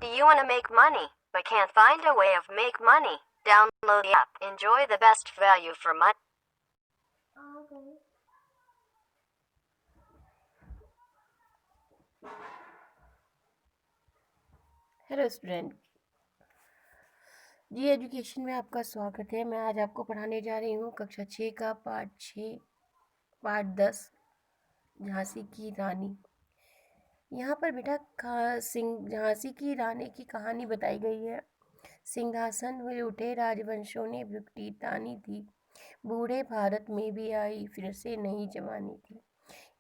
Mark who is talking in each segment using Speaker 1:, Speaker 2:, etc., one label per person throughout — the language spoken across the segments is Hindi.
Speaker 1: Do you want to make money, but can't find a way of make money? Download the app. Enjoy the best value for money.
Speaker 2: Okay. Hello student जी, एजुकेशन में आपका स्वागत है। मैं आज आपको पढ़ाने जा रही हूँ कक्षा 6 का पार्ट 10 झांसी की रानी। यहाँ पर बेटा झांसी की रानी की कहानी बताई गई है। सिंहासन हुए उठे राजवंशों ने ब्रिटिशानी थी, बूढ़े भारत में भी आई फिर से नई जवानी थी।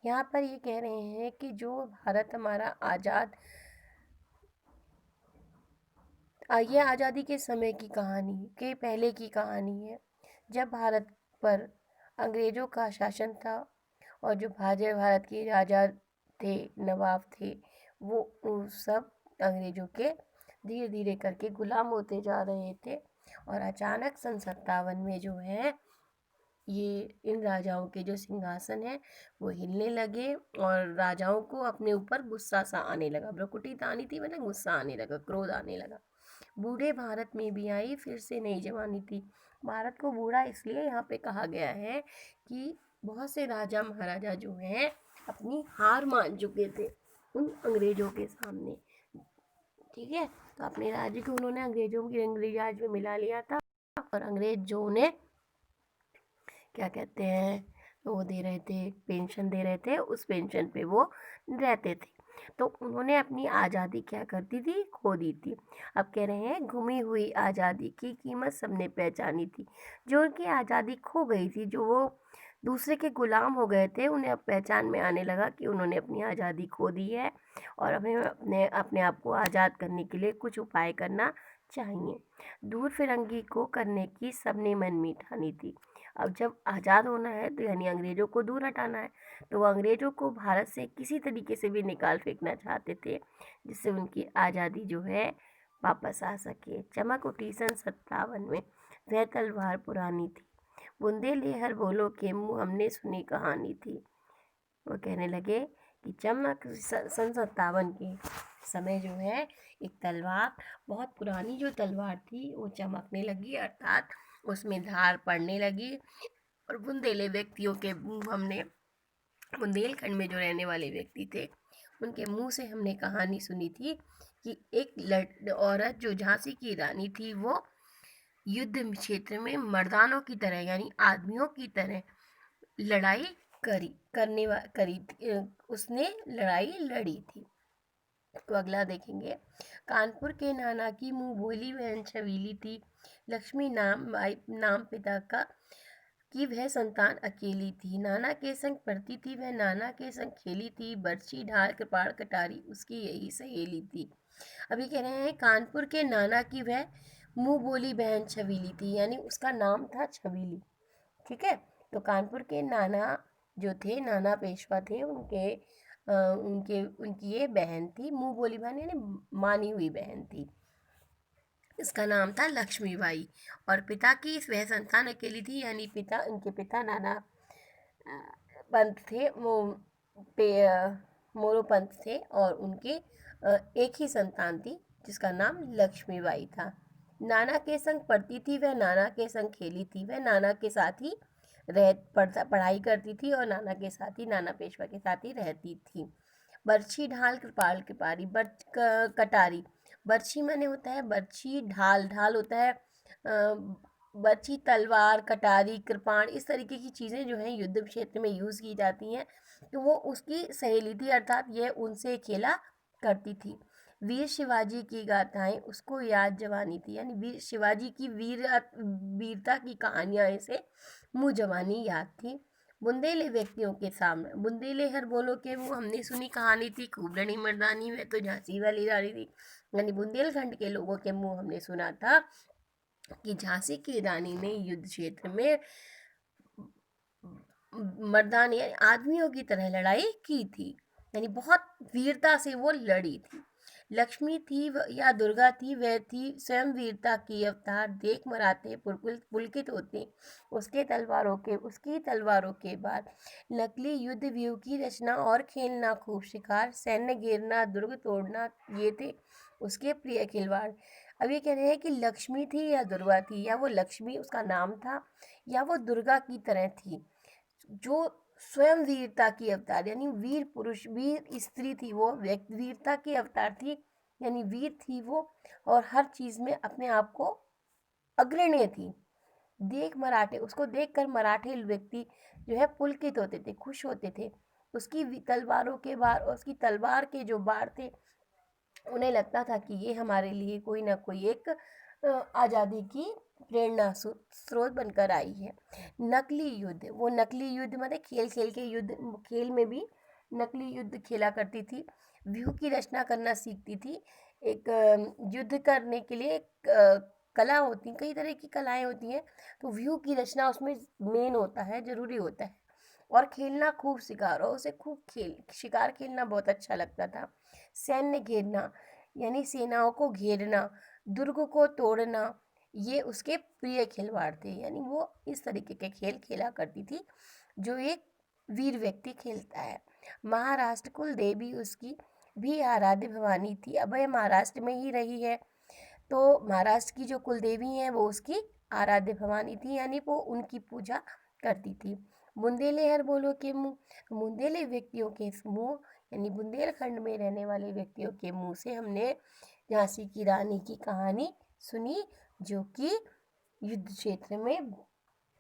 Speaker 2: यहाँ पर ये कह रहे हैं कि जो भारत हमारा आज़ाद, ये आज़ादी के समय की कहानी के पहले की कहानी है, जब भारत पर अंग्रेज़ों का शासन था और जो भारत के राजा थे, नवाब थे, वो सब अंग्रेज़ों के धीरे धीरे करके गुलाम होते जा रहे थे। और अचानक सन 57 में जो है ये इन राजाओं के जो सिंहासन है वो हिलने लगे और राजाओं को अपने ऊपर गुस्सा सा आने लगा। ब्रकुटी आनी थी, मतलब गुस्सा आने लगा, क्रोध आने लगा। बूढ़े भारत में भी आई फिर से नई जवानी थी। भारत को बूढ़ा इसलिए यहाँ पे कहा गया है कि बहुत से राजा महाराजा जो हैं अपनी हार मान चुके थे उन अंग्रेजों के सामने। ठीक है, तो अपने राज्य को उन्होंने अंग्रेजों की अंग्रेज राज में मिला लिया था और अंग्रेज जो उन्हें क्या कहते हैं वो दे रहे थे, पेंशन दे रहे थे, उस पेंशन पे वो रहते थे। तो उन्होंने अपनी आज़ादी क्या कर दी थी, खो दी थी। अब कह रहे हैं गुमी हुई आज़ादी की कीमत सबने पहचानी थी। जो उनकी आज़ादी खो गई थी, जो वो दूसरे के गुलाम हो गए थे, उन्हें अब पहचान में आने लगा कि उन्होंने अपनी आज़ादी खो दी है और हमें अपने अपने आप को आज़ाद करने के लिए कुछ उपाय करना चाहिए। दूर फिरंगी को करने की सबने मनमी ठानी थी। अब जब आज़ाद होना है तो यानी अंग्रेज़ों को दूर हटाना है, तो वो अंग्रेज़ों को भारत से किसी तरीके से भी निकाल फेंकना चाहते थे, जिससे उनकी आज़ादी जो है वापस आ सके। चमक उठी सन 57 में, वह तलवार पुरानी थी, बूंदे लेहर बोलो के मुँह हमने सुनी कहानी थी। वो कहने लगे कि चमक सन 57 के समय जो है एक तलवार, बहुत पुरानी जो तलवार थी वो चमकने लगी, अर्थात उसमें धार पड़ने लगी और बुंदेले व्यक्तियों के मुँह हमने, बुंदेलखंड में जो रहने वाले व्यक्ति थे उनके मुंह से हमने कहानी सुनी थी कि एक औरत जो झांसी की रानी थी वो युद्ध क्षेत्र में मर्दानों की तरह यानी आदमियों की तरह लड़ाई करी उसने लड़ाई लड़ी थी। तो अगला देखेंगे, कानपुर के नाना की मुंह बोली बहन छबीली थी, लक्ष्मी नाम पिता का कि वह संतान अकेली थी, नाना के संग पढ़ती थी वह, नाना के संग खेली थी, बरछी ढाल कृपाण कटारी उसकी यही सहेली थी। अभी कह रहे हैं कानपुर के नाना की वह मुंह बोली बहन छबीली थी, यानी उसका नाम था छबीली। ठीक है, तो कानपुर के नाना जो थे, नाना पेशवा थे, उनकी ये बहन थी, मुंह बोली बहन यानी मानी हुई बहन थी, इसका नाम था लक्ष्मीबाई। और पिता की वह संतान अकेली थी, यानी उनके पिता नाना पंत थे, वो मोरो पंत थे और उनके एक ही संतान थी जिसका नाम लक्ष्मीबाई था। नाना के संग पढ़ती थी वह, नाना के संग खेली थी वह, नाना के साथ ही पढ़ाई करती थी और नाना के साथ ही, नाना पेशवा के साथ ही रहती थी। बरछी ढाल कृपाल कृपारी, कटारी, बरछी माने होता है बरछी, ढाल ढाल होता है बरछी, तलवार, कटारी, कृपाण, इस तरीके की चीज़ें जो हैं युद्ध क्षेत्र में यूज़ की जाती हैं। तो वो उसकी सहेली थी, अर्थात ये उनसे खेला करती थी। वीर शिवाजी की गाथाएं उसको याद जवानी थी, यानी वीर शिवाजी की वीरता की कहानियाँ इसे मुँह जवानी याद थी। बुंदेले व्यक्तियों के सामने, बुंदेले हर बोलो के वो हमने सुनी कहानी थी, खूब लड़ी मर्दानी में तो झांसी वाली रानी थी, यानी बुंदेलखंड के लोगों के मुँह हमने सुना था कि झांसी की रानी ने युद्ध क्षेत्र में मर्दानी आदमियों की तरह लड़ाई की थी, यानी बहुत वीरता से वो लड़ी थी। लक्ष्मी थी या दुर्गा थी, वह थी स्वयं वीरता की अवतार। देख मराठे पुलकित होते उसकी तलवारों के बाद। नकली युद्ध व्यूह की रचना और खेलना खूब शिकार, सैन्य घेरना, दुर्ग तोड़ना, ये थे उसके प्रिय खिलवाड़। अब ये कह रहे हैं कि लक्ष्मी थी या दुर्गा थी, या वो लक्ष्मी उसका नाम था या वो दुर्गा की तरह थी, जो स्वयं वीरता की अवतार यानी वीर पुरुष, वीर स्त्री थी वो, वीरता की अवतार थी यानी वीर थी वो, और हर चीज में अपने आप को अग्रणी थी। देख मराठे, उसको देखकर मराठे व्यक्ति जो है पुलकित होते थे, खुश होते थे। उसकी तलवारों के बार, उसकी तलवार के जो बार थे, उन्हें लगता था कि ये हमारे लिए कोई ना कोई एक आज़ादी की प्रेरणा स्रोत बनकर आई है। नकली युद्ध, वो नकली युद्ध मतलब खेल खेल के युद्ध, खेल में भी नकली युद्ध खेला करती थी। व्यूह की रचना करना सीखती थी। एक युद्ध करने के लिए एक कला होती, कई तरह की कलाएं होती हैं, तो व्यूह की रचना उसमें मेन होता है, जरूरी होता है। और खेलना खूब शिकार, और उसे खूब शिकार खेलना बहुत अच्छा लगता था। सैन्य घेरना यानी सेनाओं को घेरना, दुर्ग को तोड़ना, ये उसके प्रिय खिलवाड़ थे। यानी वो इस तरीके के खेल खेला करती थी जो एक वीर व्यक्ति खेलता है। महाराष्ट्र कुल देवी उसकी भी आराध्य भवानी थी। अब वह महाराष्ट्र में ही रही है, तो महाराष्ट्र की जो कुल देवी हैं वो उसकी आराध्य भवानी थी, यानी वो उनकी पूजा करती थी। बुंदेले हर बोलो के मुंह, बुंदेले व्यक्तियों के मुंह यानी बुंदेलखंड में रहने वाले व्यक्तियों के मुंह से हमने झांसी की रानी की कहानी सुनी, जो कि युद्ध क्षेत्र में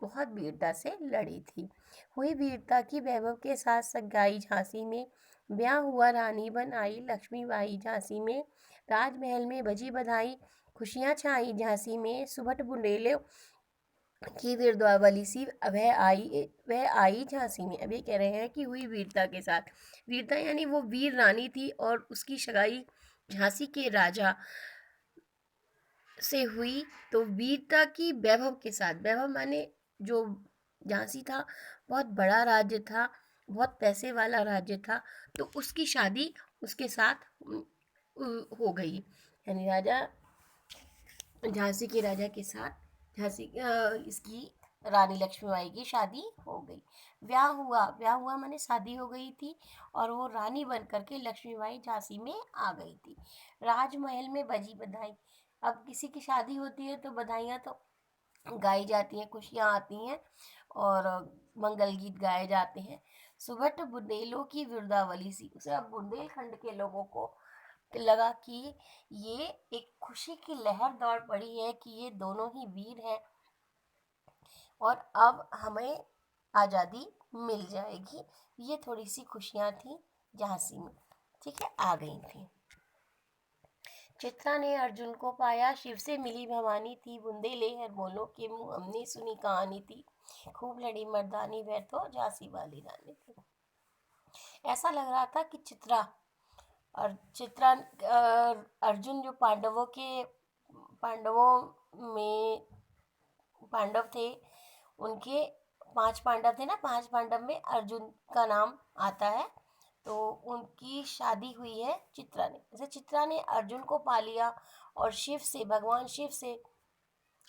Speaker 2: बहुत वीरता से लड़ी थी। हुई वीरता की वैभव के साथ सगाई झांसी में, ब्याह हुआ रानी बन आई लक्ष्मीबाई झांसी में, राजमहल में बजी बधाई, खुशियां छाई झांसी में, सुभट बुंदेले की वीरद्वावली सी वह आई झांसी में। अब ये कह रहे हैं कि हुई वीरता के साथ, वीरता यानी वो वीर रानी थी और उसकी सगाई झांसी के राजा से हुई, तो वीरता की वैभव के साथ, वैभव माने जो झांसी था बहुत बड़ा राज्य था, बहुत पैसे वाला राज्य था, तो उसकी शादी उसके साथ हो गई, यानी राजा झांसी के राजा के साथ इसकी रानी लक्ष्मीबाई की शादी हो गई। ब्याह हुआ माने शादी हो गई थी, और वो रानी बन करके लक्ष्मीबाई झांसी में आ गई थी। राजमहल में बजी बधाई, अब किसी की शादी होती है तो बधाइयाँ तो गाई जाती हैं, खुशियाँ आती हैं और मंगल गीत गाए जाते हैं। सुबह बुंदेलों की विरदावली सी, उसे अब बुंदेलखंड के लोगों को लगा कि ये एक खुशी की लहर दौड़ पड़ी है कि ये दोनों ही वीर हैं और अब हमें आज़ादी मिल जाएगी। ये थोड़ी सी खुशियाँ थी झांसी में, ठीक है, आ गई थी। चित्रा ने अर्जुन को पाया, शिव से मिली भवानी थी, बुंदेले हर बोलो के मुँह हमने सुनी कहानी थी, खूब लड़ी मर्दानी वह तो झांसी वाली रानी थी। ऐसा लग रहा था कि और अर्जुन जो पांडवों में पांडव थे, उनके 5 पांडव थे ना, 5 पांडव में अर्जुन का नाम आता है, तो उनकी शादी हुई है चित्रा ने। जैसे चित्रा ने अर्जुन को पा लिया और भगवान शिव से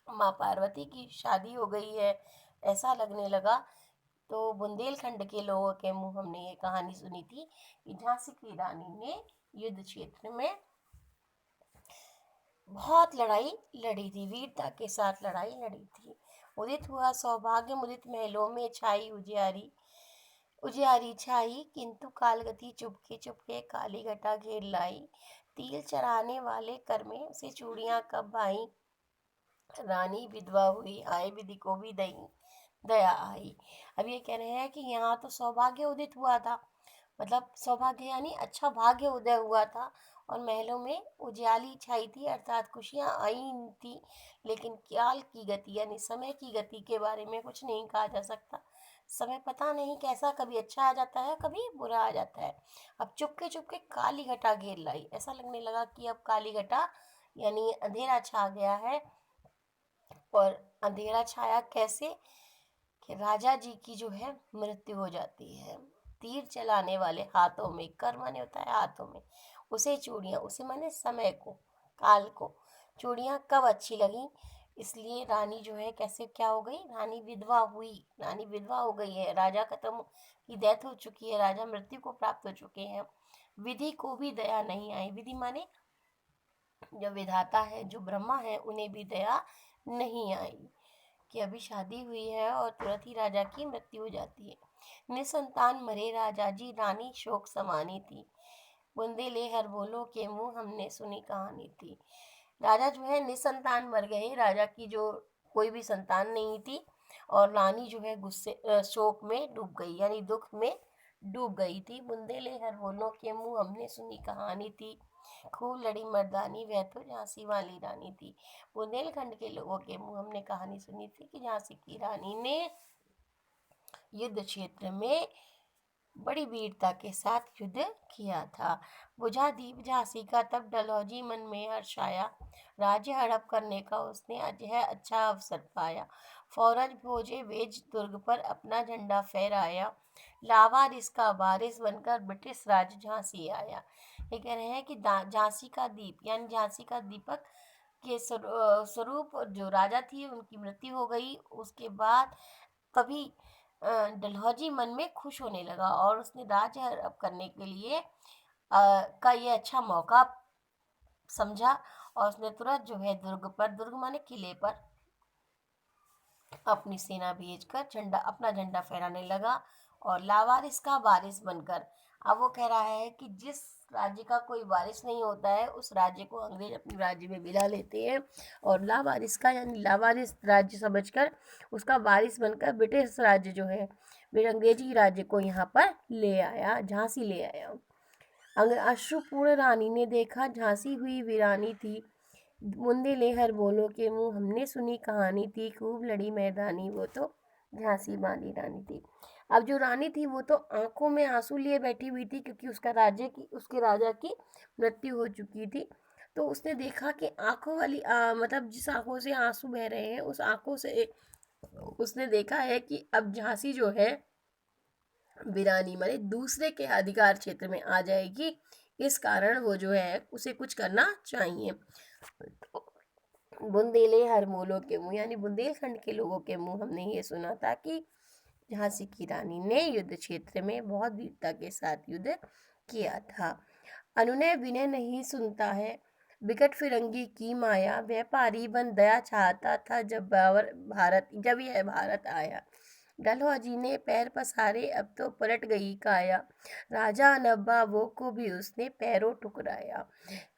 Speaker 2: माँ पार्वती की शादी हो गई है, ऐसा लगने लगा। तो बुंदेलखंड के लोगों के मुंह हमने ये कहानी सुनी थी कि झांसी की रानी ने युद्ध क्षेत्र में बहुत लड़ाई लड़ी थी, वीरता के साथ लड़ाई लड़ी थी। उदित हुआ सौभाग्य मुदित महलों में छाई उजियारी, उजियारी छाई किंतु कालगति चुपके चुपके काली घटा घेर लाई, तिल चढ़ाने वाले कर में से चूड़ियां कब आई, रानी विधवा हुई आए विधि को भी दया आई। अब ये कह रहे हैं कि यहाँ तो सौभाग्य उदित हुआ था, मतलब सौभाग्य यानी अच्छा भाग्य उदय हुआ था, और महलों में उजियाली छाई थी अर्थात खुशियाँ आई थी, लेकिन काल की गति यानी समय की गति के बारे में कुछ नहीं कहा जा सकता। समय पता नहीं कैसा, कभी अच्छा आ जाता है कभी बुरा आ जाता है। अब चुपके चुपके काली घटा घेर लाई, ऐसा लगने लगा कि अब काली घटा यानी अंधेरा छा गया है। और अंधेरा छाया कैसे कि राजा जी की जो है मृत्यु हो जाती है, तीर चलाने वाले हाथों में, कर माने होता है हाथों में, उसे चूड़ियाँ, उसे माने समय को, काल को, चूड़ियाँ कब अच्छी लगी, इसलिए रानी जो है कैसे क्या हो गई, रानी विधवा हुई, रानी विधवा हो गई है, राजा खत्म की डेथ हो चुकी है, राजा मृत्यु को प्राप्त हो चुके हैं। विधि को भी दया नहीं आई, विधि माने जो विधाता है, जो ब्रह्मा है, उन्हें भी दया नहीं आई कि अभी शादी हुई है और तुरंत ही राजा की मृत्यु हो जाती है। निसंतान मरे राजा जी, रानी शोक समानी थी, बुंदेले हर बोलो के मुंह हमने सुनी कहानी थी। राजा जो है निसंतान मर गए, राजा की जो कोई भी संतान नहीं थी, और रानी जो है गुस्से शोक में डूब गई, यानी दुख में डूब गई थी। बुंदेले हर बोलो के मुंह हमने सुनी कहानी थी, खूब लड़ी मर्दानी वह तो झांसी वाली रानी थी। बुंदेलखंड के लोगों के मुंह हमने कहानी सुनी थी कि झांसी की रानी ने युद्ध क्षेत्र में बड़ी वीरता के साथ युद्ध किया था। बुझा दीप झांसी का तब डलहौजी मन में हर्ष आया, राज्य हड़प करने का उसने आज है अच्छा अवसर पाया। फौरन फौजे वेज दुर्ग पर अपना झंडा फहराया, लावारिस का वारिस बनकर ब्रिटिश राज झांसी आया। ये कह रहे हैं कि झांसी का दीप यानी झांसी का दीपक के स्वरूप जो राजा थी उनकी मृत्यु हो गई। उसके बाद तभी डलहौजी मन में खुश होने लगा और उसने राज्य हड़प करने के लिए का ये अच्छा मौका समझा, और उसने तुरंत जो है दुर्ग माने किले पर अपनी सेना भेजकर अपना झंडा फहराने लगा, और लावारिस का वारिस बनकर। अब वो कह रहा है कि जिस राज्य का कोई वारिस नहीं होता है उस राज्य को अंग्रेज अपने राज्य में मिला लेते हैं, और लावारिस का यानी लावारिस राज्य समझकर उसका वारिस बनकर ब्रिटिश राज्य जो है अंग्रेजी राज्य को यहाँ पर ले आया, झांसी ले आया। अश्रुपूर्ण रानी ने देखा झांसी हुई वीरानी थी, बुंदेले हर बोलो के मुंह हमने सुनी कहानी थी, खूब लड़ी मैदानी वो तो झांसी वाली रानी थी। अब जो रानी थी वो तो आंखों में आंसू लिए बैठी हुई थी, क्योंकि उसके राजा की मृत्यु हो चुकी थी। तो उसने देखा कि आंखों वाली मतलब जिस आंखों से आंसू बह रहे हैं उस आंखों से उसने देखा है कि अब झांसी जो है वीरानी माने दूसरे के अधिकार क्षेत्र में आ जाएगी, इस कारण वो जो है उसे कुछ करना चाहिए। बुंदेले हर मोलों के मुंह यानी बुंदेलखंड के लोगों के मुंह हमने ये सुना था कि झांसी की रानी ने युद्ध क्षेत्र में बहुत वीरता के साथ युद्ध किया था। अनुनय विनय नहीं सुनता है, विकट फिरंगी की माया, व्यापारी बन दया चाहता था जब यह भारत आया। डलहौजी ने पैर पसारे अब तो पलट गई काया, राजा नवाबों को भी उसने पैरों ठुकराया।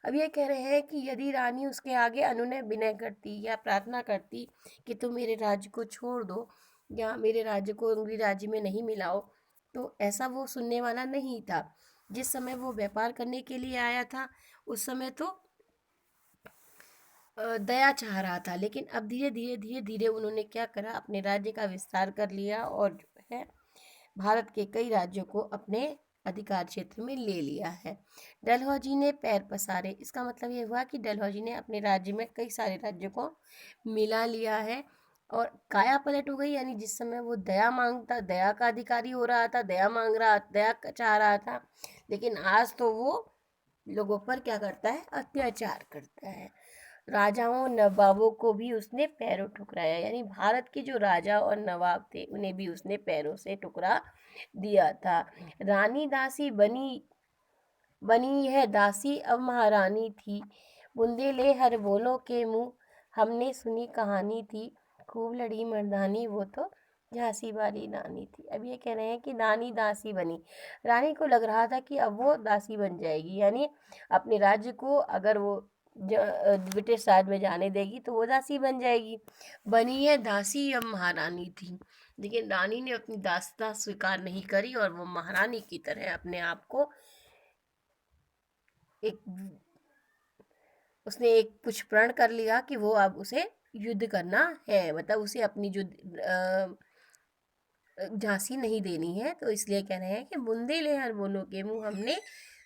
Speaker 2: अब ये कह रहे हैं कि यदि रानी उसके आगे अनुनय विनय करती या प्रार्थना करती कि तुम मेरे राज्य को छोड़ दो या मेरे राज्य को अंग्रेज राज्य में नहीं मिलाओ, तो ऐसा वो सुनने वाला नहीं था। जिस समय वो व्यापार करने के लिए आया था उस समय तो दया चाह रहा था, लेकिन अब धीरे धीरे उन्होंने क्या करा, अपने राज्य का विस्तार कर लिया और जो है भारत के कई राज्यों को अपने अधिकार क्षेत्र में ले लिया है। डलहौजी ने पैर पसारे, इसका मतलब ये हुआ कि डलहौजी ने अपने राज्य में कई सारे राज्यों को मिला लिया है, और काया पलट हो गई, यानी जिस समय वो दया का अधिकारी हो रहा था, दया चाह रहा था, लेकिन आज तो वो लोगों पर क्या करता है, अत्याचार करता है। राजाओं नवाबों को भी उसने पैरों ठुकराया, यानी भारत के जो राजा और नवाब थे उन्हें भी उसने पैरों से ठुकरा दिया था। रानी दासी बनी है दासी अब महारानी थी, बुंदेले हर बोलों के मुंह हमने सुनी कहानी थी, खूब लड़ी मर्दानी वो तो झांसी वाली रानी थी। अब ये कह रहे हैं कि रानी दासी बनी, रानी को लग रहा था कि अब वो दासी बन जाएगी, यानी अपने राज्य को अगर वो ब्रिटिश राज में जाने देगी तो वो दासी बन जाएगी। बनी है दासी अब महारानी थी, लेकिन रानी ने अपनी दासता स्वीकार नहीं करी और वो महारानी की तरह अपने आप को उसने एक कुछ प्रण कर लिया कि वो अब उसे युद्ध करना है, मतलब उसे अपनी जो झांसी नहीं देनी है। तो इसलिए कह रहे हैं कि बुंदेले हर बोलो के मुंह हमने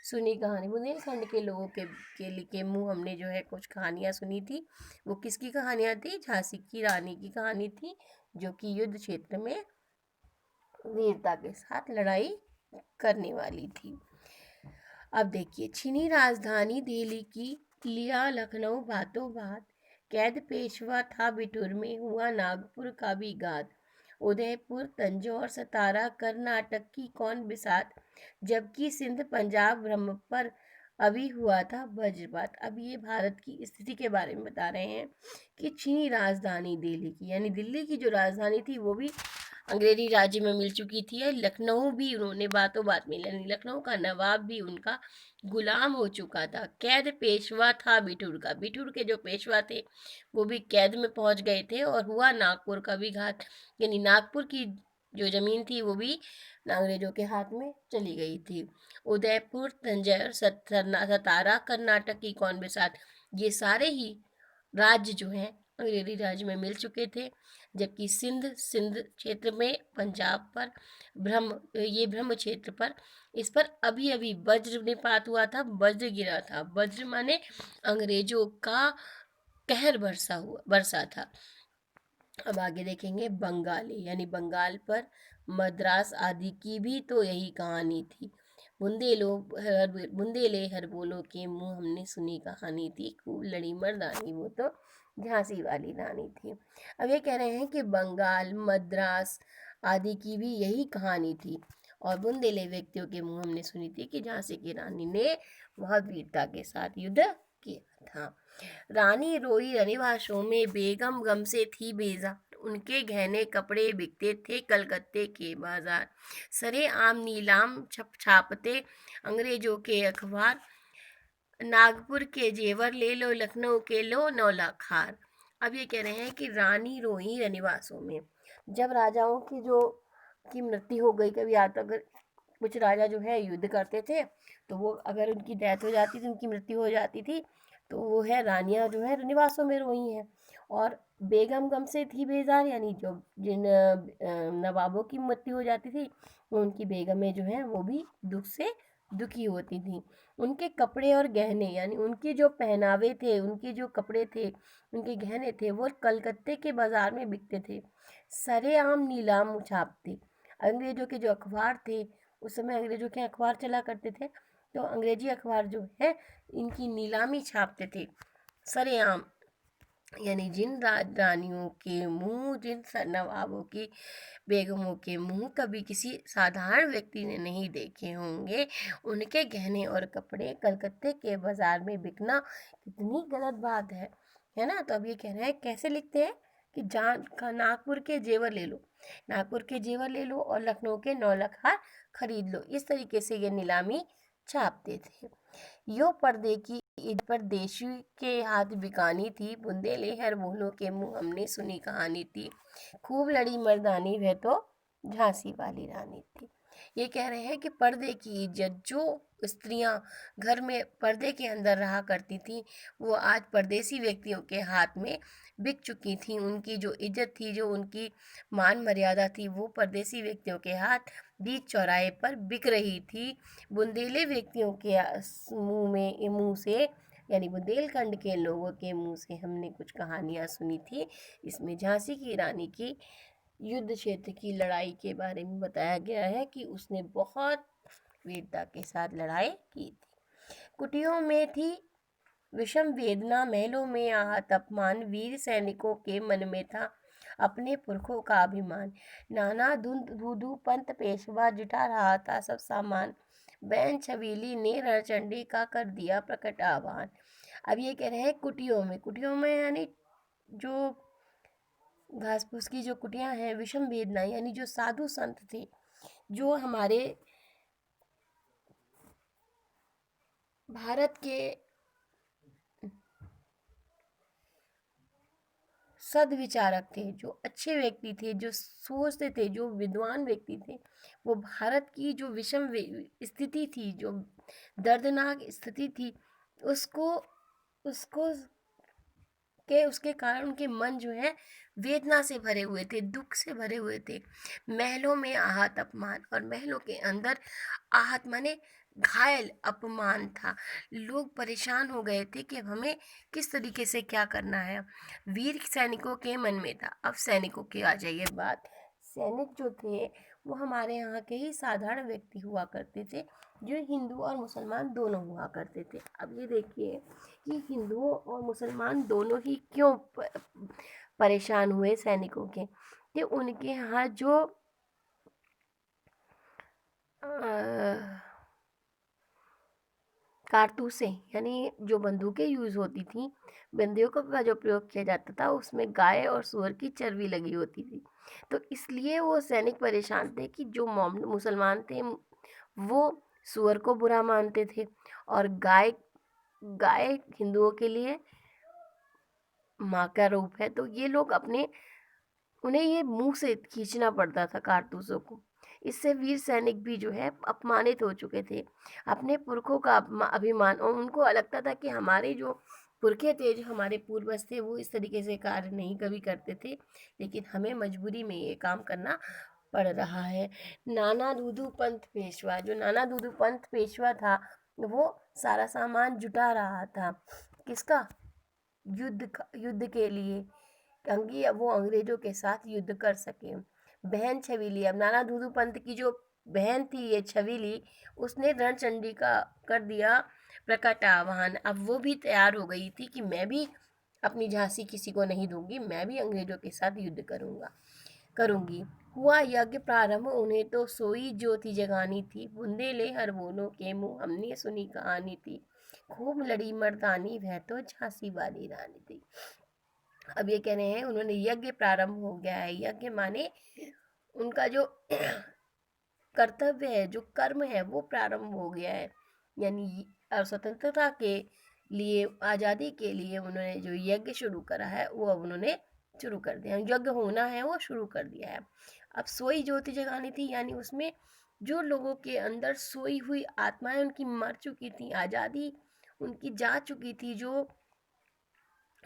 Speaker 2: सुनी कहानी, बुंदेलखंड के लोगों के मुंह हमने जो है कुछ कहानियाँ सुनी थी। वो किसकी कहानियाँ थी? झांसी की रानी की कहानी थी, जो कि युद्ध क्षेत्र में वीरता के साथ लड़ाई करने वाली थी। अब देखिए, चीनी राजधानी दिल्ली की लिया लखनऊ बातों बात, कैद पेशवा था बिठूर में, हुआ नागपुर का भी घात, उदयपुर तंजौर सतारा कर्नाटक की कौन बिसात, जबकि सिंध पंजाब ब्रह्म पर अभी हुआ था वज्रपात। अब ये भारत की स्थिति के बारे में बता रहे हैं कि चीनी राजधानी दिल्ली की, यानी दिल्ली की जो राजधानी थी वो भी अंग्रेजी राज्य में मिल चुकी थी। लखनऊ भी उन्होंने बातों बात में, यानी लखनऊ का नवाब भी उनका गुलाम हो चुका था। कैद पेशवा था बिठूर का, बिठूर के जो पेशवा थे वो भी कैद में पहुंच गए थे। और हुआ नागपुर का भी घात, यानी नागपुर की जो जमीन थी वो भी अंग्रेजों के हाथ में चली गई थी। उदयपुर तंजौर सतारा कर्नाटक की कौन बिसात, ये सारे ही राज्य जो हैं अंग्रेजी राज्य में मिल चुके थे। जबकि सिंध क्षेत्र में पंजाब पर ब्रह्म क्षेत्र पर, इस पर अभी अभी वज्रपात हुआ था, वज्र गिरा था। वज्र माने अंग्रेजों का कहर बरसा था। अब आगे देखेंगे बंगाली, यानी बंगाल पर मद्रास आदि की भी तो यही कहानी थी। बुंदेले हर बोलो के मुंह हमने सुनी कहानी थी, खूब लड़ी मर्दानी वो तो झांसी वाली रानी थी। अब ये कह रहे हैं कि बंगाल मद्रास आदि की भी यही कहानी थी और बुंदेले व्यक्तियों के मुंह हमने सुनी थी कि झांसी की रानी ने बहुत वीरता के साथ युद्ध किया था। रानी रोई रनिवासों में, बेगम गम से थी बेजार, उनके गहने कपड़े बिकते थे कलकत्ते के बाजार, सरे आम नीलाम छापते अंग्रेजों के अखबार, नागपुर के जेवर ले लो लखनऊ के लो नौलाखार। अब ये कह रहे हैं कि रानी रोई रनिवासों में, जब राजाओं की मृत्यु हो गई, कभी आता अगर कुछ राजा जो है युद्ध करते थे तो वो अगर उनकी डेथ हो जाती थी, उनकी मृत्यु हो जाती थी, तो वो है रानियां जो है रनिवासों में रोई हैं। और बेगम गम से थी बेजार, यानी जो जिन नवाबों की मृत्यु हो जाती थी उनकी बेगमें जो हैं वो भी दुख से दुखी होती थी। उनके कपड़े और गहने, यानी उनके जो पहनावे थे, उनके जो कपड़े थे, उनके गहने थे, वो कलकत्ते के बाजार में बिकते थे, सरेआम नीलाम छापते। अंग्रेजों के जो अखबार थे, उस समय अंग्रेजों के अखबार चला करते थे, तो अंग्रेजी अखबार जो है इनकी नीलामी छापते थे सरेआम, यानी जिन रानियों के मुंह, जिन नवाबों की बेगमों के मुंह कभी किसी साधारण व्यक्ति ने नहीं देखे होंगे, उनके गहने और कपड़े कलकत्ते के बाजार में बिकना कितनी गलत बात है ना। तो अब ये कह रहे हैं, कैसे लिखते हैं कि नागपुर के जेवर ले लो, नागपुर के जेवर ले लो और लखनऊ के नौलखा खरीद लो, इस तरीके से ये नीलामी छापते थे। यो पर्दे की ईद पर देशी के हाथ बिकानी थी, बुंदेले हर बोलों के मुंह हमने सुनी कहानी थी, खूब लड़ी मर्दानी वह तो झांसी वाली रानी थी। ये कह रहे हैं कि पर्दे की इज्जत, जो स्त्रियां घर में पर्दे के अंदर रहा करती थी, वो आज परदेसी व्यक्तियों के हाथ में बिक चुकी थी। उनकी जो इज्जत थी, जो उनकी मान मर्यादा थी, वो परदेसी व्यक्तियों के हाथ बीच चौराहे पर बिक रही थी। बुंदेले व्यक्तियों के मुंह से, यानी बुंदेलखंड के लोगों के मुंह से हमने कुछ कहानियां सुनी थी। इसमें झांसी की रानी की युद्ध क्षेत्र की लड़ाई के बारे में बताया गया है कि उसने बहुत वीरता के साथ लड़ाई की थी। कुटियों में थी विषम वेदना, महलों में आहत अपमान, वीर सैनिकों के मन में था अपने पुरखों का अभिमान, नाना धुंध धूधू पंत पेशवा जुटा रहा था सब सामान, बैन छबीली ने रणचंडी का कर दिया प्रकट आह्वान। अब ये कह रहे हैं कुटियों में यानी जो घास फूस की जो कुटियां हैं, विषम वेदना यानी जो साधु संत थे, जो हमारे भारत के सदविचारक थे, जो अच्छे व्यक्ति थे, जो सोचते थे, जो विद्वान व्यक्ति थे, वो भारत की जो विषम स्थिति थी, जो दर्दनाक स्थिति थी, उसको उसको उसके कारण उनके मन जो है वेदना से भरे हुए थे, दुख से भरे हुए थे। महलों में आहत अपमान, और महलों के अंदर आहत माने घायल, अपमान था। लोग परेशान हो गए थे कि अब हमें किस तरीके से क्या करना है। वीर सैनिकों के मन में था। अब सैनिकों की आ जाइए बात। सैनिक जो थे वो हमारे यहाँ के ही साधारण व्यक्ति हुआ करते थे, जो हिंदू और मुसलमान दोनों हुआ करते थे। अब ये देखिए कि हिंदुओं और मुसलमान दोनों ही क्यों परेशान हुए सैनिकों के, कि उनके यहाँ जो कारतूसें यानी जो बंदूकें यूज़ होती थी, बंदूकों का जो प्रयोग किया जाता था उसमें गाय और सूअर की चर्बी लगी होती थी। तो इसलिए वो सैनिक परेशान थे कि जो मुसलमान थे वो सूअर को बुरा मानते थे, और गाय गाय हिंदुओं के लिए माँ का रूप है। तो ये लोग उन्हें ये मुंह से खींचना पड़ता था कारतूसों को। इससे वीर सैनिक भी जो है अपमानित हो चुके थे। अपने पुरखों का अभिमान, और उनको लगता था कि हमारे जो पुरखे थे, जो हमारे पूर्वज थे, वो इस तरीके से कार्य नहीं कभी करते थे, लेकिन हमें मजबूरी में ये काम करना पड़ रहा है। नाना दूधू पंथ पेशवा, जो नाना दूधू पंथ पेशवा था, वो सारा सामान जुटा रहा था किसका, युद्ध के लिए, ताकि वो अंग्रेजों के साथ युद्ध कर सके। बहन छबीली, अब नाना दूधू पंत की जो बहन थी ये छबीली, उसने रणचंडी का कर दिया प्रकट आह्वान। अब वो भी तैयार हो गई थी कि मैं भी अपनी झांसी किसी को नहीं दूंगी, मैं भी अंग्रेजों के साथ युद्ध करूंगी। हुआ यज्ञ प्रारंभ, उन्हें तो सोई ज्योति जगानी थी, बुंदेले हर बोलों के मुंह हमने सुनी कहानी थी, खूब लड़ी मर्दानी वह तो झांसी वाली रानी थी। अब ये कह रहे हैं उन्होंने यज्ञ प्रारंभ हो गया है। यज्ञ माने उनका जो कर्तव्य है, जो कर्म है, वो प्रारंभ हो गया है। यानी स्वतंत्रता के लिए, आज़ादी के लिए उन्होंने जो यज्ञ शुरू करा है वो अब उन्होंने शुरू कर दिया, यज्ञ होना है वो शुरू कर दिया है। अब सोई ज्योति जगानी थी, यानी उसमें जो लोगों के अंदर सोई हुई आत्माएं उनकी मर चुकी थी, आज़ादी उनकी जा चुकी थी, जो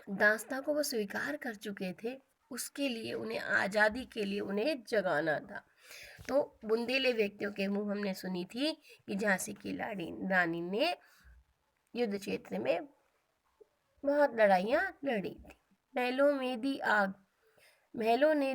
Speaker 2: दास्तां को वो स्वीकार कर चुके थे, उसके लिए उन्हें, आज़ादी के लिए उन्हें जगाना था। तो बुंदेले व्यक्तियों के मुंह हमने सुनी थी कि झांसी की रानी ने युद्ध क्षेत्र में बहुत लड़ाइयाँ लड़ी थी। महलों ने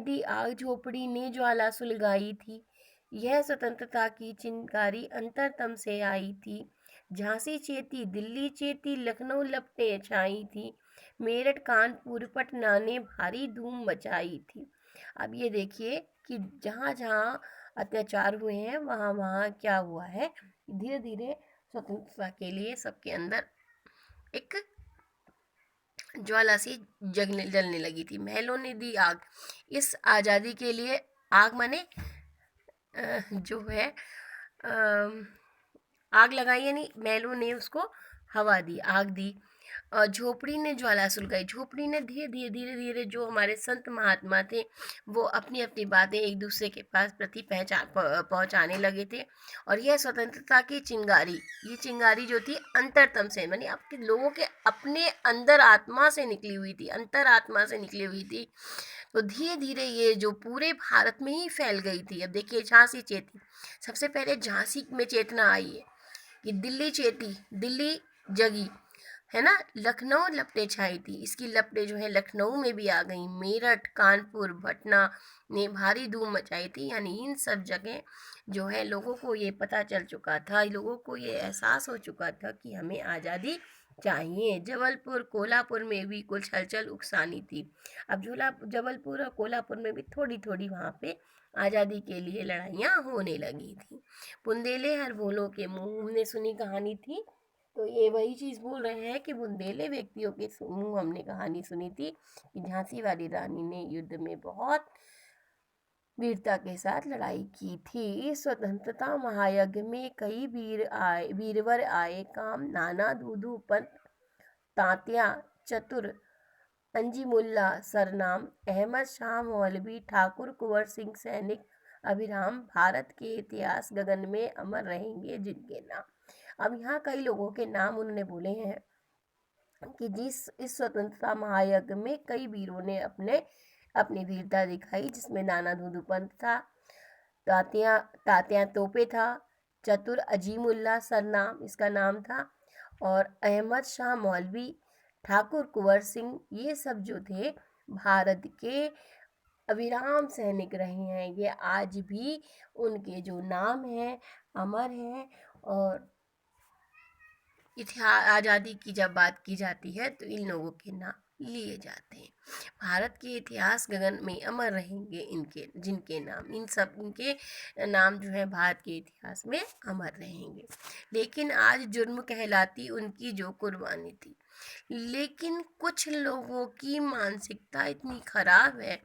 Speaker 2: दी आग, झोपड़ी ने ज्वाला सुलगाई थी, यह स्वतंत्रता की चिंगारी अंतरतम से आई थी। झांसी चेती, दिल्ली चेती, लखनऊ लपटे छाई थी, मेरठ कानपुर पटना ने भारी धूम मचाई थी। अब ये देखिए कि जहाँ जहाँ अत्याचार हुए हैं वहाँ वहाँ क्या हुआ है, धीरे धीरे स्वतंत्रता के लिए सबके अंदर एक ज्वाला सी जलने लगी थी। महलों ने दी आग, इस आज़ादी के लिए, आग माने जो है आग लगाई, यानी महलों ने उसको हवा दी, आग दी। झोपड़ी ने ज्वाला सुलगाई, झोपड़ी ने धीरे धीरे जो हमारे संत महात्मा थे वो अपनी अपनी बातें एक दूसरे के पास प्रति पहुंचाने लगे थे। और यह स्वतंत्रता की चिंगारी, ये चिंगारी जो थी अंतरतम से, मानी आपके लोगों के अपने अंदर आत्मा से निकली हुई थी, अंतर आत्मा से निकली हुई थी। तो धीरे धीरे ये जो पूरे भारत में ही फैल गई थी। अब देखिए झांसी चेती, सबसे पहले झांसी में चेतना आई है कि दिल्ली चेती, दिल्ली जगी है ना, लखनऊ लपटें छाई थी, इसकी लपटें जो है लखनऊ में भी आ गई, मेरठ कानपुर पटना ने भारी धूम मचाई थी। यानी इन सब जगह जो है लोगों को ये पता चल चुका था, लोगों को ये एहसास हो चुका था कि हमें आज़ादी चाहिए। जबलपुर कोल्हापुर में भी कुछ हलचल उकसानी थी। अब जबलपुर और कोल्हापुर में भी थोड़ी थोड़ी वहाँ पे आज़ादी के लिए लड़ाइयाँ होने लगी थी। बुंदेले हर बोलों के मुंह हमने सुनी कहानी थी। तो ये वही चीज़ बोल रहे हैं कि बुंदेले व्यक्तियों के मुंह हमने कहानी सुनी थी कि झांसी वाली रानी ने युद्ध में बहुत वीरता के साथ लड़ाई की थी। स्वतंत्रता महायज्ञ में कई वीरवर आए काम, नाना दूधू पंत, तात्या चतुर, अंजीमुल्ला सरनाम, अहमद शाह मौलवी, ठाकुर कुंवर सिंह सैनिक, अभिराम, भारत के इतिहास गगन में अमर रहेंगे जिनके नाम। अब यहाँ कई लोगों के नाम उन्होंने बोले हैं कि इस स्वतंत्रता महायज्ञ में कई वीरों ने अपनी वीरता दिखाई, जिसमें नाना दूधू पंत था, तात्या तोपे था, चतुर अजीमुल्ला सरनाम इसका नाम था, और अहमद शाह मौलवी, ठाकुर कुंवर सिंह, ये सब जो थे भारत के अविराम सैनिक रहे हैं। ये आज भी उनके जो नाम हैं अमर हैं। और इतिहास आज़ादी की जब बात की जाती है तो इन लोगों के नाम लिए जाते हैं। भारत के इतिहास गगन में अमर रहेंगे इनके, जिनके नाम, इन सब इनके नाम जो है भारत के इतिहास में अमर रहेंगे। लेकिन आज जुर्म कहलाती उनकी जो कुर्बानी थी। लेकिन कुछ लोगों की मानसिकता इतनी खराब है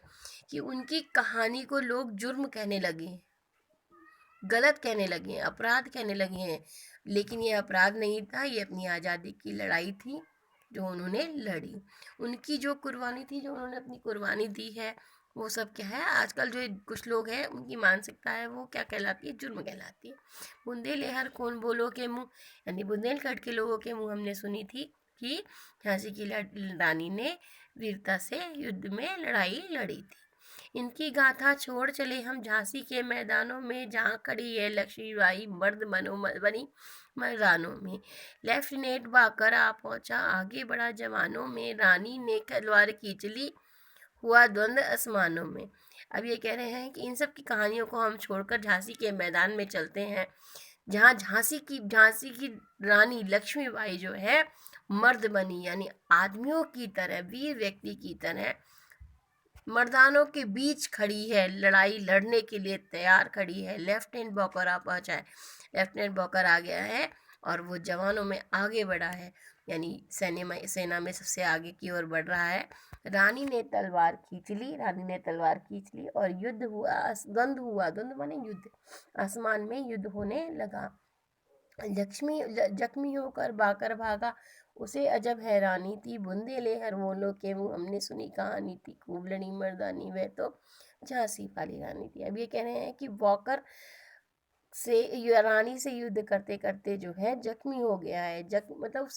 Speaker 2: कि उनकी कहानी को लोग जुर्म कहने लगे हैं, गलत कहने लगे हैं, अपराध कहने लगे हैं। लेकिन ये अपराध नहीं था, ये अपनी आज़ादी की लड़ाई थी जो उन्होंने लड़ी। उनकी जो कुर्बानी थी, जो उन्होंने अपनी कुर्बानी दी है, वो सब क्या है, आजकल जो कुछ लोग हैं उनकी मानसिकता है वो क्या कहलाती है, जुर्म कहलाती है। बुंदेलहर कौन बोलो के मुँह, यानी बुंदेलखंड के लोगों के मुँह हमने सुनी थी कि झांसी की रानी ने वीरता से युद्ध में लड़ाई लड़ी थी। इनकी गाथा छोड़ चले हम झांसी के मैदानों में, जहाँ खड़ी है लक्ष्मीबाई मर्द बनी मैदानों में। लेफ्टिनेंट बाकर आ पहुंचा, आगे बढ़ा जवानों में, रानी ने तलवार खींच ली, हुआ द्वंद्व आसमानों में। अब ये कह रहे हैं कि इन सब की कहानियों को हम छोड़कर झांसी के मैदान में चलते हैं, जहाँ झांसी की रानी लक्ष्मीबाई जो है मर्द बनी, यानी आदमियों की तरह, वीर व्यक्ति की तरह मर्दानों के बीच खड़ी है, लड़ाई लड़ने के लिए तैयार खड़ी है। लेफ्टिनेंट बॉकर आ पहुंचा है, लेफ्टिनेंट बॉकर आ गया है और वो जवानों में आगे बढ़ा है, यानी सेना में सबसे आगे की ओर बढ़ रहा है। रानी ने तलवार खींच ली, रानी ने तलवार खींच ली और युद्ध हुआ, द्वंद्व माने युद्ध, आसमान में युद्ध होने लगा। जख्मी होकर बाकर भागा, उसे अजब हैरानी थी, बुंदेलहर बोलो के मुँह हमने सुनी कहानी थी, खूब लड़ी मर्दानी वह तो झांसी वाली रानी थी। अब ये कह रहे हैं कि वॉकर से रानी से युद्ध करते करते जो है जख्मी हो गया है। मतलब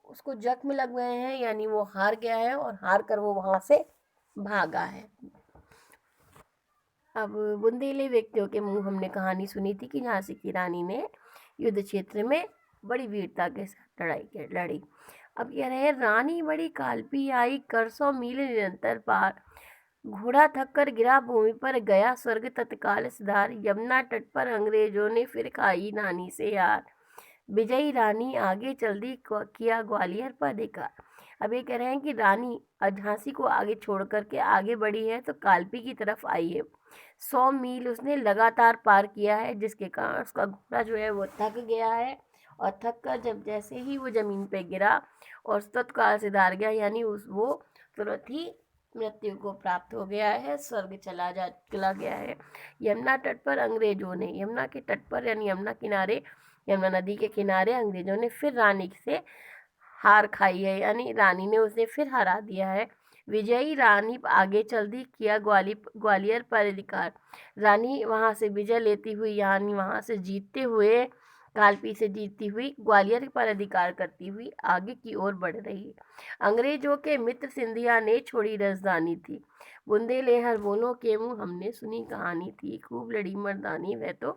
Speaker 2: उसको जख्म लग गए हैं, यानी वो हार गया है और हार कर वो वहां से भागा है। अब बुंदेले व्यक्तियों के मुंह हमने कहानी सुनी थी कि झांसी की रानी ने युद्ध क्षेत्र में बड़ी वीरता के साथ लड़ी। अब कह रहे हैं रानी बड़ी काल्पी आई, कर 100 मील निरंतर पार, घोड़ा थक कर गिरा भूमि पर, गया स्वर्ग तत्काल सिधार, यमुना तट पर अंग्रेजों ने फिर खाई रानी से यार, विजयी रानी आगे चल दी, किया ग्वालियर पर अधिकार। अब ये कह रहे हैं कि रानी झांसी को आगे छोड़ करके आगे बढ़ी है तो काल्पी की तरफ आई है। 100 मील उसने लगातार पार किया है, जिसके कारण उसका घोड़ा जो है वो थक गया है और थक कर जब जैसे ही वो जमीन पे गिरा और तत्काल से धार गया, यानी वो तुरंत ही मृत्यु को प्राप्त हो गया है, स्वर्ग चला गया है। यमुना तट पर अंग्रेजों ने, यमुना के तट पर यानी यमुना किनारे, यमुना नदी के किनारे अंग्रेजों ने फिर रानी से हार खाई है, यानी रानी ने उसे फिर हरा दिया है। विजयी रानी आगे चल दी, किया ग्वालियर पर अधिकार। रानी वहां से विजय लेती हुई, यानी वहां से जीतते हुए, कालपी से जीतती हुई ग्वालियर पर अधिकार करती हुई आगे की ओर बढ़ रही है। अंग्रेजों के मित्र सिंधिया ने छोड़ी राजधानी थी, बुंदेलहर बोलो के मुँह हमने सुनी कहानी थी, खूब लड़ी मर्दानी वह तो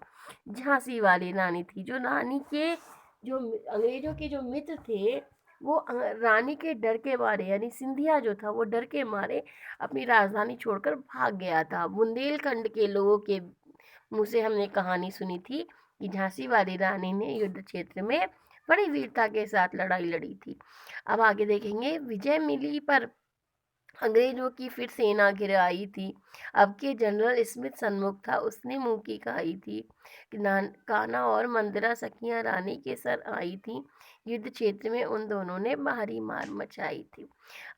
Speaker 2: झांसी वाली रानी थी। जो रानी के जो अंग्रेजों के जो मित्र थे वो रानी के डर के मारे, यानी सिंधिया जो था वो डर के मारे अपनी राजधानी छोड़कर भाग गया था। बुंदेलखंड के लोगों के मुँह से हमने कहानी सुनी थी कि झांसी वाली रानी ने युद्ध क्षेत्र में बड़ी वीरता के साथ लड़ाई लड़ी थी। अब आगे देखेंगे, विजय मिली पर अंग्रेजों की फिर सेना घिर आई थी, अब के जनरल स्मिथ सन्मुख था, उसने मुंह की खाई थी, कान्हा और मंदिरा सखियां रानी के सर आई थी, युद्ध क्षेत्र में उन दोनों ने भारी मार मचाई थी।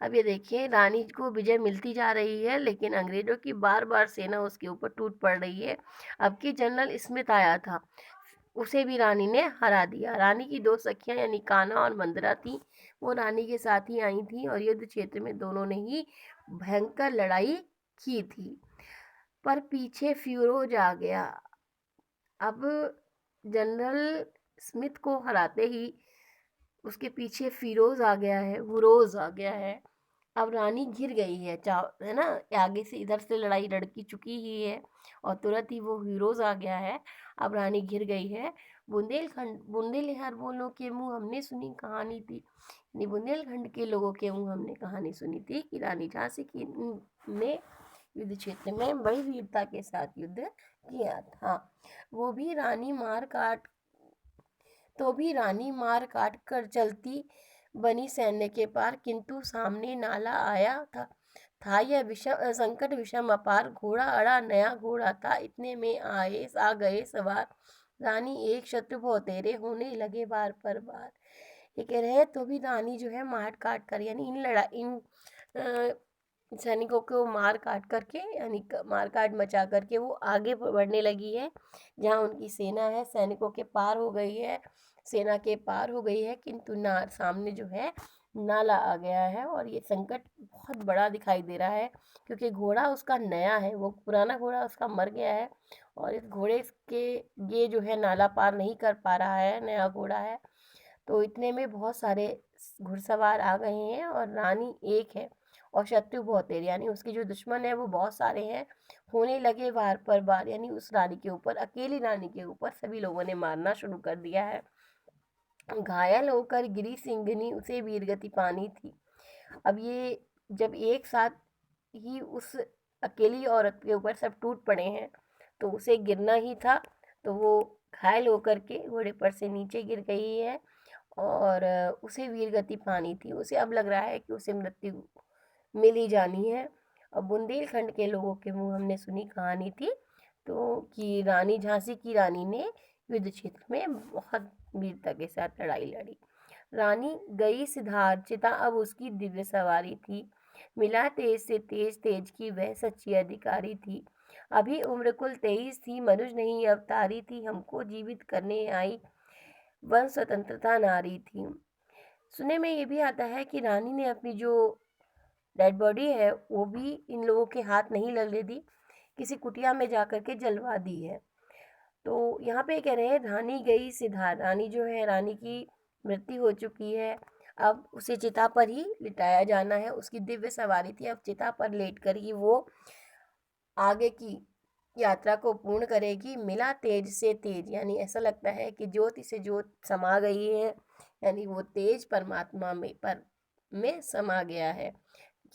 Speaker 2: अब ये देखिए, रानी को विजय मिलती जा रही है लेकिन अंग्रेजों की बार बार सेना उसके ऊपर टूट पड़ रही है। अब की जनरल स्मिथ आया था, उसे भी रानी ने हरा दिया। रानी की 2 सखियां यानी कान्हा और मंदिरा थी, वो रानी के साथ ही आई थी और युद्ध क्षेत्र में दोनों ने ही भयंकर लड़ाई की थी, पर पीछे फिरोज आ गया। अब जनरल स्मिथ को हराते ही उसके पीछे फिरोज आ गया है, हुरोज आ गया है। अब रानी घिर गई है ना, आगे से इधर से लड़ाई लड़की चुकी ही है और तुरंत ही वो हीरोज आ गया है। अब रानी घिर गई है, बुंदेलहर बोलों के मुंह हमने सुनी कहानी थी, यानी बुंदेलखंड के लोगों के मुंह हमने कहानी सुनी थी कि रानी झांसी की ने युद्ध क्षेत्र में बड़ी वीरता के साथ युद्ध किया था। वो भी रानी मार काट तो भी रानी मार काट कर चलती बनी सैन्य के पार, किंतु सामने नाला आया था यह विषम संकट विषम अपार। घोड़ा अड़ा नया घोड़ा था, इतने में आ गए सवार। रानी एक शत्रु बहुत तेरे होने लगे बार पर बार। ये कह रहे हैं तो भी रानी जो है मार काट कर, यानी इन सैनिकों को मार काट करके, यानी मार काट मचा करके वो आगे बढ़ने लगी है। जहाँ उनकी सेना है, सैनिकों के पार हो गई है, सेना के पार हो गई है, किंतु सामने जो है नाला आ गया है और ये संकट बहुत बड़ा दिखाई दे रहा है, क्योंकि घोड़ा उसका नया है, वो पुराना घोड़ा उसका मर गया है और इस घोड़े के ये जो है नाला पार नहीं कर पा रहा है, नया घोड़ा है। तो इतने में बहुत सारे घुड़सवार आ गए हैं और रानी एक है और शत्रु बहुत है, यानी उसके जो दुश्मन है वो बहुत सारे हैं। होने लगे वार पर वार, यानी उस रानी के ऊपर, अकेली रानी के ऊपर सभी लोगों ने मारना शुरू कर दिया है। घायल होकर गिरी सिंघनी, उसे वीरगति पानी थी। अब ये जब एक साथ ही उस अकेली औरत के ऊपर सब टूट पड़े हैं तो उसे गिरना ही था, तो वो घायल होकर के घोड़े पर से नीचे गिर गई है और उसे वीरगति पानी थी। उसे अब लग रहा है कि उसे मृत्यु मिल ही जानी है। अब बुंदेलखंड के लोगों के मुंह हमने सुनी कहानी थी तो कि रानी झांसी की रानी ने युद्ध क्षेत्र में बहुत वीरता के साथ लड़ाई लड़ी। रानी गई सिधार चिता, अब उसकी दिव्य सवारी थी। मिला तेज से तेज, तेज की वह सच्ची अधिकारी थी। अभी उम्र कुल 23 थी, मनुज नहीं अवतारी थी। हमको जीवित करने आई, वन स्वतंत्रता नारी थी। सुनने में ये भी आता है कि रानी ने अपनी जो डेड बॉडी है वो भी इन लोगों के हाथ नहीं लगने दी, किसी कुटिया में जाकर के जलवा दी है। तो यहाँ पे कह रहे हैं रानी गई सिधार, रानी जो है, रानी की मृत्यु हो चुकी है, अब उसे चिता पर ही लिटाया जाना है। उसकी दिव्य सवारी थी, अब चिता पर लेट कर ही वो आगे की यात्रा को पूर्ण करेगी। मिला तेज से तेज, यानी ऐसा लगता है कि ज्योति से ज्योत समा गई है, यानी वो तेज परमात्मा में समा गया है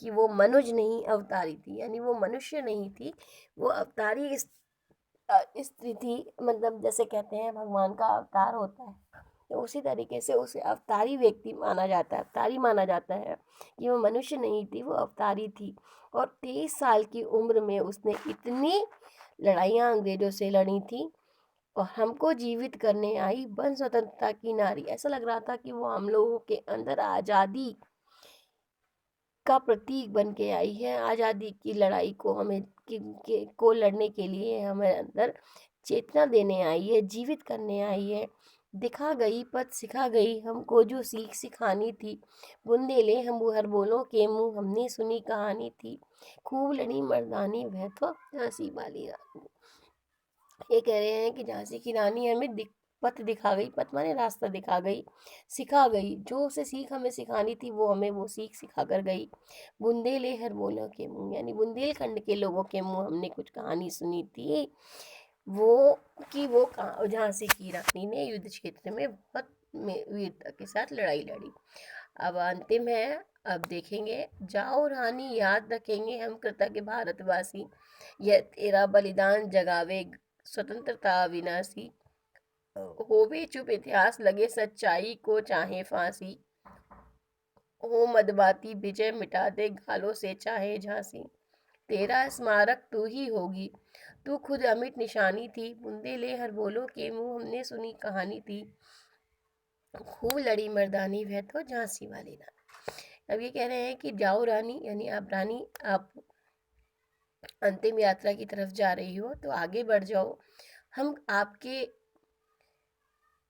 Speaker 2: कि वो मनुज नहीं अवतारी थी, यानी वो मनुष्य नहीं थी, वो अवतारी स्त्री थी। मतलब जैसे कहते हैं भगवान का अवतार होता है, तो उसी तरीके से उसे अवतारी व्यक्ति माना जाता है, अवतारी माना जाता है कि वो मनुष्य नहीं थी, वो अवतारी थी। और 23 साल की उम्र में उसने इतनी लड़ाइयाँ अंग्रेजों से लड़ी थी और हमको जीवित करने आई, वन स्वतंत्रता की नारी। ऐसा लग रहा था कि वो हम लोगों के अंदर आज़ादी का प्रतीक बन के आई है। आज़ादी की लड़ाई को हमें को लड़ने के लिए हमें अंदर चेतना देने आई है, जीवित करने आई है। दिखा गई पथ सिखा गई, हमको जो सीख सिखानी थी। बुंदेले हम हर बोलों के मुंह हमने सुनी कहानी थी। खूब लड़ी मर्दानी वह तो झांसी वाली रानी। ये कह रहे हैं कि झांसी की रानी हमें पथ दिखा गई, पथ माने रास्ता दिखा गई, सिखा गई, जो उसे सीख हमें सिखानी थी वो हमें वो सीख सिखा कर गई। बुंदेले हर बोलों के मुंह, यानी बुंदेलखंड के लोगों के मुंह हमने कुछ कहानी सुनी थी, वो कि वो झांसी की रानी ने युद्ध क्षेत्र में बहुत वीरता के साथ लड़ाई लड़ी। अब अंतिम है, अब देखेंगे। जाओ रानी याद रखेंगे हम कृतज्ञ भारतवासी, यह तेरा बलिदान जगावे स्वतंत्रता अविनाशी। होवे चुप इतिहास लगे सच्चाई को चाहे फांसी। हो मदबाती विजय मिटा दे गालों से चाहे झांसी। तेरा स्मारक तू ही होगी, तू खुद अमिट निशानी थी। बुंदेले हर बोलों के मुंह हमने सुनी कहानी थी। खूब लड़ी मर्दानी वह तो झांसी वाली रानी। अब ये कह रहे हैं कि जाओ रानी, यानी आप रानी, आप अंतिम यात्रा की तरफ जा रही हो तो आगे बढ़ जाओ।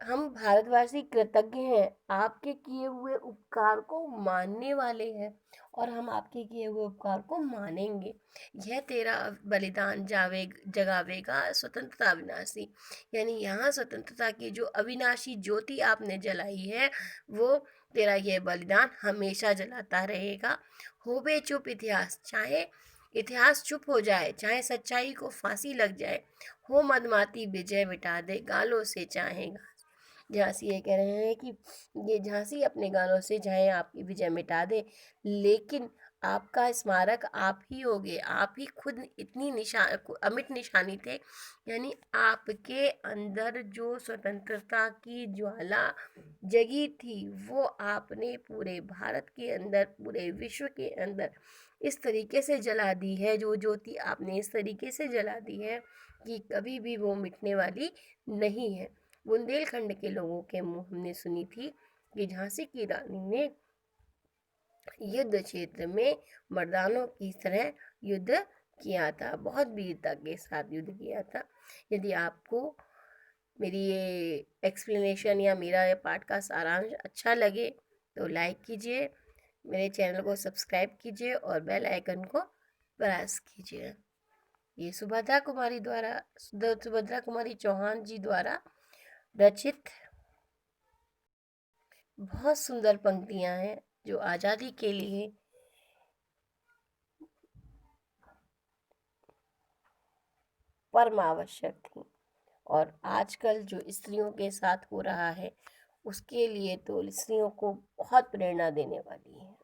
Speaker 2: हम भारतवासी कृतज्ञ हैं, आपके किए हुए उपकार को मानने वाले हैं और हम आपके किए हुए उपकार को मानेंगे। यह तेरा बलिदान जगावेगा स्वतंत्रता अविनाशी, यानी यहाँ स्वतंत्रता की जो अविनाशी ज्योति आपने जलाई है वो तेरा यह बलिदान हमेशा जलाता रहेगा। होवे चुप इतिहास, चाहे इतिहास चुप हो जाए, चाहे सच्चाई को फांसी लग जाए। हो मदमाती विजय मिटा दे गालों से चाहे घास। झांसी ये कह रहे हैं कि ये झांसी अपने गानों से चाहे आपकी विजय मिटा दे, लेकिन आपका स्मारक आप ही होगे, आप ही खुद इतनी अमिट निशानी थे। यानी आपके अंदर जो स्वतंत्रता की ज्वाला जगी थी वो आपने पूरे भारत के अंदर, पूरे विश्व के अंदर इस तरीके से जला दी है, जो ज्योति आपने इस तरीके से जला दी है कि कभी भी वो मिटने वाली नहीं है। बुंदेलखंड के लोगों के मुंह हमने सुनी थी कि झांसी की रानी ने युद्ध क्षेत्र में मर्दानों की तरह युद्ध किया था, बहुत वीरता के साथ युद्ध किया था। यदि आपको मेरी ये एक्सप्लेनेशन या मेरा ये पाठ का सारांश अच्छा लगे तो लाइक कीजिए, मेरे चैनल को सब्सक्राइब कीजिए और बेल आइकन को प्रेस कीजिए। ये सुभद्रा कुमारी चौहान जी द्वारा रचित बहुत सुंदर पंक्तियां हैं जो आज़ादी के लिए परम आवश्यक थी। और आजकल जो स्त्रियों के साथ हो रहा है उसके लिए तो स्त्रियों को बहुत प्रेरणा देने वाली है।